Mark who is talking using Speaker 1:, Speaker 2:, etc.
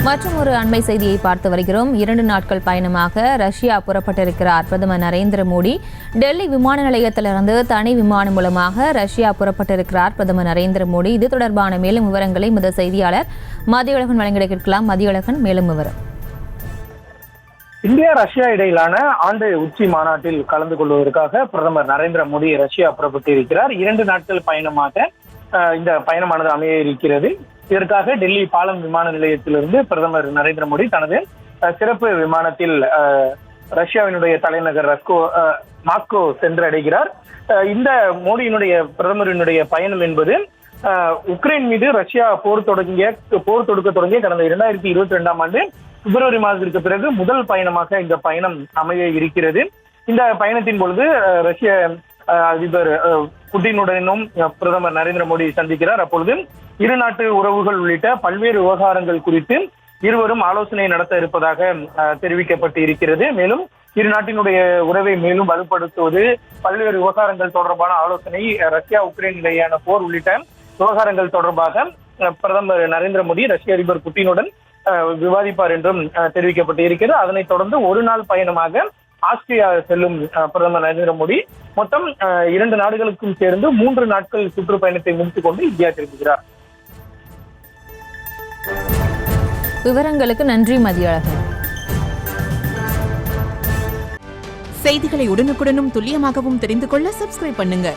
Speaker 1: மற்றும் ஒரு அண்மை செய்தியை பார்த்து வருகிறோம். 2 நாட்கள் பயணமாக ரஷ்யா புறப்பட்டிருக்கிறார் பிரதமர் நரேந்திர மோடி. டெல்லி விமான நிலையத்திலிருந்து தனி விமானம் மூலமாக ரஷ்யா புறப்பட்டிருக்கிறார் பிரதமர் நரேந்திர மோடி. இது தொடர்பான மேலும் விவரங்களை முதல் செய்தியாளர் மதியழகன் வழங்கியிருக்கலாம். மதியழகன், மேலும் விவரம்.
Speaker 2: இந்தியா ரஷ்யா இடையிலான ஆண்டு உச்சி மாநாட்டில் கலந்து கொள்வதற்காக பிரதமர் நரேந்திர மோடி ரஷ்யா புறப்பட்டிருக்கிறார். 2 நாட்கள் பயணமாக இந்த பயணமானது அமைய இருக்கிறது. இதற்காக டெல்லி பாலம் விமான நிலையத்திலிருந்து பிரதமர் நரேந்திர மோடி தனது சிறப்பு விமானத்தில் ரஷ்யாவினுடைய தலைநகர் மாஸ்கோ சென்றடைகிறார். இந்த மோடியினுடைய பிரதமரினுடைய பயணம் என்பது உக்ரைன் மீது ரஷ்யா போர் தொடுக்க தொடங்கிய கடந்த 2022ஆம் ஆண்டு பிப்ரவரி மாதத்திற்கு பிறகு முதல் பயணமாக இந்த பயணம் அமைய இருக்கிறது. இந்த பயணத்தின் பொழுது ரஷ்ய அதிபர் புட்டினுடனும் பிரதமர் நரேந்திர மோடி சந்திக்கிறார். அப்பொழுது இரு நாட்டு உறவுகள் உள்ளிட்ட பல்வேறு விவகாரங்கள் குறித்து இருவரும் ஆலோசனை நடத்த இருப்பதாக தெரிவிக்கப்பட்டு இருக்கிறது. மேலும் இரு நாட்டினுடைய உறவை மேலும் வலுப்படுத்துவது, பல்வேறு விவகாரங்கள் தொடர்பான ஆலோசனை, ரஷ்யா உக்ரைன் இடையேயான போர் உள்ளிட்ட விவகாரங்கள் தொடர்பாக பிரதமர் நரேந்திர மோடி ரஷ்ய அதிபர் புட்டினுடன் விவாதிப்பார் என்றும் தெரிவிக்கப்பட்டு இருக்கிறது. அதனைத் தொடர்ந்து ஒரு நாள் பயணமாக ஆஸ்திரியா செல்லும் பிரதமர் நரேந்திர மோடி மொத்தம் 2 நாடுகளுக்கும் சேர்ந்து 3 நாட்கள் சுற்றுப்பயணத்தை முடித்துக் கொண்டு இந்தியா திரும்புகிறார்.
Speaker 1: விவரங்களுக்கு நன்றி மதியழகன்.
Speaker 3: செய்திகளை உடனுக்குடனும் துல்லியமாகவும் தெரிந்து கொள்ள சப்ஸ்கிரைப் பண்ணுங்க.